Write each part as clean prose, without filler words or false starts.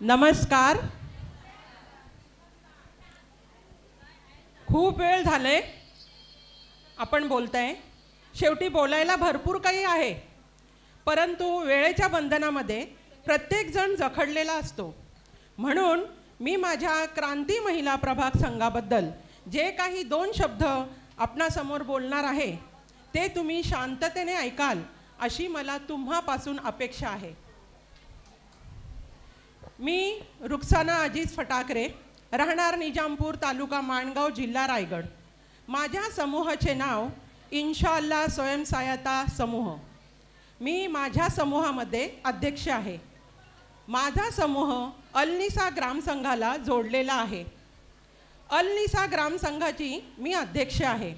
नमस्कार. खूप वेळ झाले आपण बोलताय. शेवटी बोलायला भरपूर काही आहे, परंतु वेळेच्या बंधनामध्ये प्रत्येक जण जखडलेला असतो. म्हणून मी माझ्या क्रांती महिला प्रभाग संघाबद्दल जे काही 2 शब्द आपणासमोर बोलणार आहे ते तुम्ही शांततेने ऐकाल अशी मला तुम्हापासून अपेक्षा आहे. मी रुक्साना अजीज फटाकरे, राहणार निजामपूर, तालुका माणगाव, जिल्हा रायगड. माझ्या समूहाचे नाव इन्शाअल्लाह स्वयंसहायता समूह. मी माझ्या समूहामध्ये अध्यक्ष आहे. माझा समूह अलनिसा ग्रामसंघाला जोडलेला आहे. अलनिसा ग्रामसंघाची मी अध्यक्ष आहे.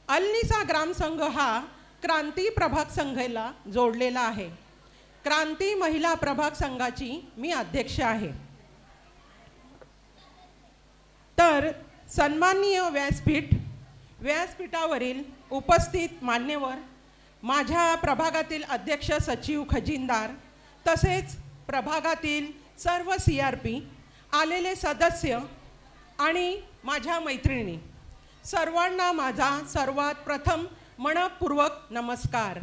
अलनिसा ग्रामसंघ हा क्रांती प्रभाग संघाला जोडलेला आहे. क्रांती महिला प्रभाग संघाची मी अध्यक्ष आहे. तर सन्माननीय व्यासपीठावरील उपस्थित मान्यवर, माझ्या प्रभागातील अध्यक्ष सचिव खजिनदार, तसेच प्रभागातील सर्व CRP, आलेले सदस्य आणि माझ्या मैत्रिणी, सर्वांना माझा सर्वात प्रथम मनपूर्वक नमस्कार.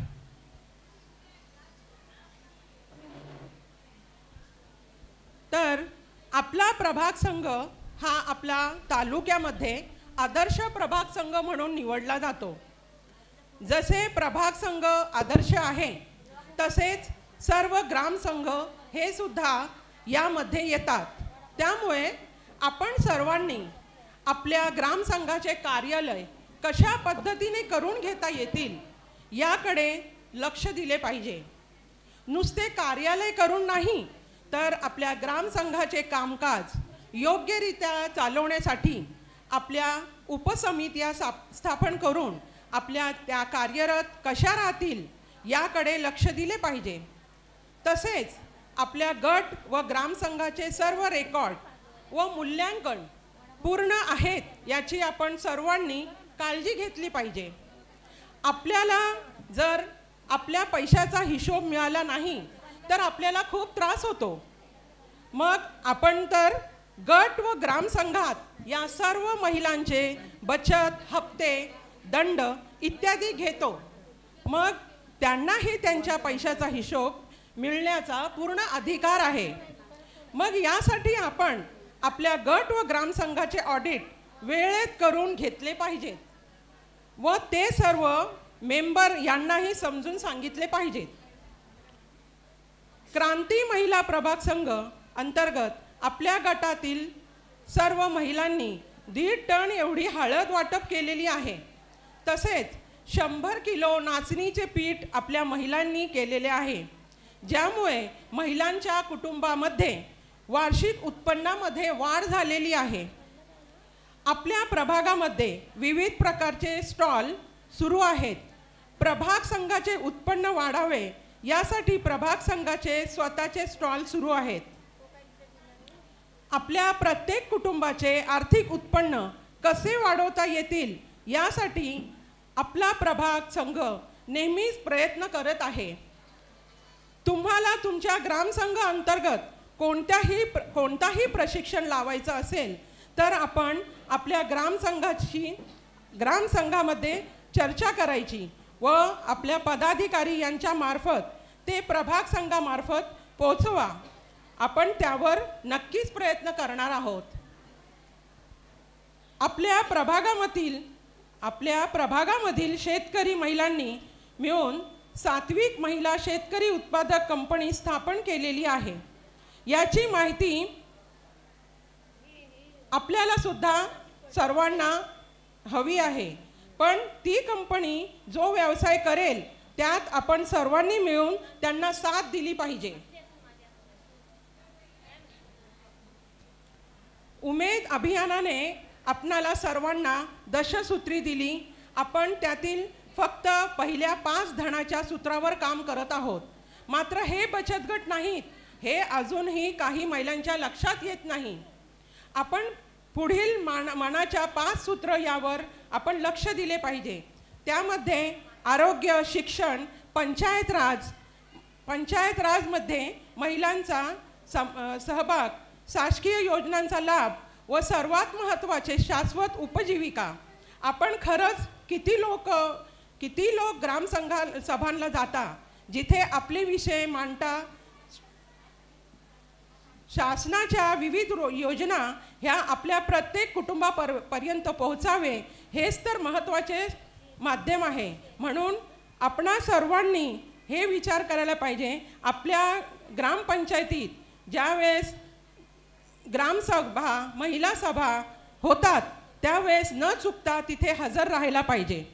तर आपला प्रभाग संघ हा आपला तालुक्यामध्ये आदर्श प्रभाग संघ म्हणून निवडला जातो. जसे प्रभाग संघ आदर्श आहे तसेच सर्व ग्रामसंघ हे सुद्धा यामध्ये येतात. त्यामुळे आपण सर्वांनी आपल्या ग्रामसंघाचे कार्यालय कशा पद्धतीने करून घेता येतील याकडे लक्ष दिले पाहिजे. नुसते कार्यालय करून नाही तर आपल्या ग्रामसंघाचे कामकाज योग्यरित्या चालवण्यासाठी आपल्या उपसमित्या स्थापन करून आपल्या त्या कार्यरत कशा राहतील याकडे लक्ष दिले पाहिजे. तसेच आपल्या गट व ग्रामसंघाचे सर्व रेकॉर्ड व मूल्यांकन पूर्ण आहेत याची आपण सर्वांनी काळजी घेतली पाहिजे. आपल्याला जर आपल्या पैशाचा हिशोब मिळाला नाही तर आपल्याला खूप त्रास होतो. मग आपण तर गट व ग्रामसंघात या सर्व महिलांचे बचत, हप्ते, दंड इत्यादी घेतो. मग त्यांनाही त्यांच्या पैशाचा हिशोब मिळण्याचा पूर्ण अधिकार आहे. मग यासाठी आपण आपल्या गट व ग्रामसंघाचे ऑडिट वेळेत करून घेतले पाहिजेत व ते सर्व मेंबर यांनाही समजून सांगितले पाहिजेत. क्रांती महिला प्रभाग संघ अंतर्गत आपल्या गटातील सर्व महिलांनी 1.5 टन एवढी हळद वाटप केलेली आहे. तसेच 100 किलो नाचणीचे पीठ आपल्या महिलांनी केलेले आहे, ज्यामुळे महिलांच्या कुटुंबामध्ये वार्षिक उत्पन्नामध्ये वाढ झालेली आहे. आपल्या प्रभागामध्ये विविध प्रकारचे स्टॉल सुरू आहेत. प्रभाग संघाचे उत्पन्न वाढावे यासाठी प्रभाग संघाचे स्वतःचे स्टॉल सुरू आहेत. आपल्या प्रत्येक कुटुंबाचे आर्थिक उत्पन्न कसे वाढवता येतील यासाठी आपला प्रभाग संघ नेहमीच प्रयत्न करत आहे. तुम्हाला तुमच्या ग्रामसंघ अंतर्गत कोणताही प्रशिक्षण लावायचं असेल तर आपण आपल्या ग्रामसंघामध्ये चर्चा करायची व आपल्या पदाधिकारी यांच्या मार्फत ते प्रभाग संघामार्फत पोहोचवा. आपण त्यावर नक्कीच प्रयत्न करणार आहोत. आपल्या प्रभागामधील शेतकरी महिलांनी मिळून सात्विक महिला शेतकरी उत्पादक कंपनी स्थापन केलेली आहे. याची माहिती आपल्याला सुद्धा सर्वांना हवी आहे. पण ती कंपनी जो व्यवसाय करेल त्यात आपण सर्वांनी मिळून त्यांना साथ दिली पाहिजे. उमेद अभियानाने आपणाला सर्वांना दशसूत्री दिली. आपण त्यातील फक्त पहिल्या 5 धनाच्या सूत्रावर काम करत आहोत. मात्र हे बचत गट नाहीत हे अजूनही काही महिलांच्या लक्षात येत नाही. आपण पुढील मनाच्या 5 सूत्र यावर आपण लक्ष दिले पाहिजे. त्यामध्ये आरोग्य, शिक्षण, पंचायत राजमध्ये महिलांचा सहभाग, शासकीय योजनांचा लाभ व सर्वात महत्त्वाचे शाश्वत उपजीविका. आपण खरंच किती लोक सभांना जाता, जिथे आपले विषय मांडता, शासनाच्या विविध योजना ह्या आपल्या प्रत्येक कुटुंबापर्यंत पोहोचावे, हेच तर महत्त्वाचे माध्यम आहे. म्हणून आपणा सर्वांनी हे विचार करायला पाहिजे, आपल्या ग्रामपंचायतीत ज्यावेळेस ग्रामसभा, महिला सभा होतात त्यावेळेस न चुकता तिथे हजर राहायला पाहिजे.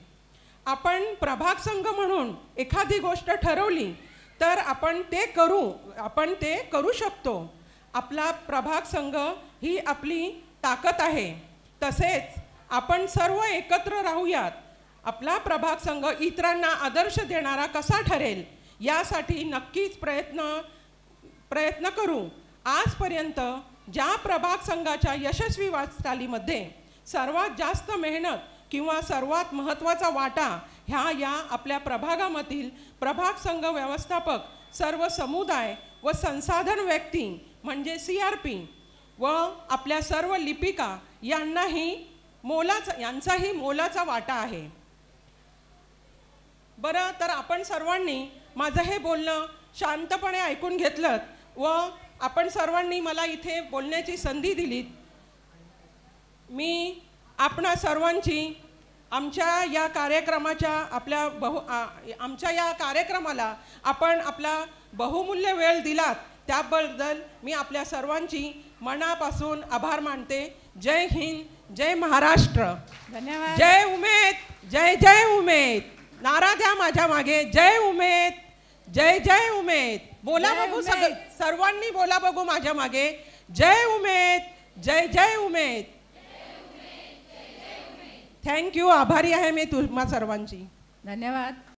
आपण प्रभाग संघ म्हणून एखादी गोष्ट ठरवली तर आपण ते करू शकतो. आपला प्रभाग संघ ही आपली ताकद आहे. तसेच आपण सर्व एकत्र राहूयात. आपला प्रभाग संघ इतरांना आदर्श देणारा कसा ठरेल यासाठी नक्कीच प्रयत्न करू. आजपर्यंत ज्या प्रभाग संघाच्या यशस्वी वाटचालीमध्ये सर्वात जास्त मेहनत किंवा सर्वात महत्त्वाचा वाटा या आपल्या प्रभागामधील प्रभाग संघ व्यवस्थापक, सर्व समुदाय व संसाधन व्यक्ती म्हणजे CRP व आपल्या सर्व लिपिका यांचाही मोलाचा वाटा आहे. बरं, तर आपण सर्वांनी माझं हे बोलणं शांतपणे ऐकून घेतलं व आपण सर्वांनी मला इथे बोलण्याची संधी दिलीत. मी आपणा सर्वांची आमच्या या कार्यक्रमाला आपण आपला बहुमूल्य वेळ दिलात त्याबद्दल मी आपल्या सर्वांची मनापासून आभार मानते. जय हिंद, जय महाराष्ट्र. धन्यवाद. जय उमेद, जय जय उमेद. नारा द्या माझ्या मागे, जय उमेद, जय जय उमेद. बोला बघू, सर्वांनी बोला बघू माझ्या मागे, जय उमेद, जय जय उमेद. थँक्यू. आभारी आहे मी तुम्हा सर्वांची. धन्यवाद.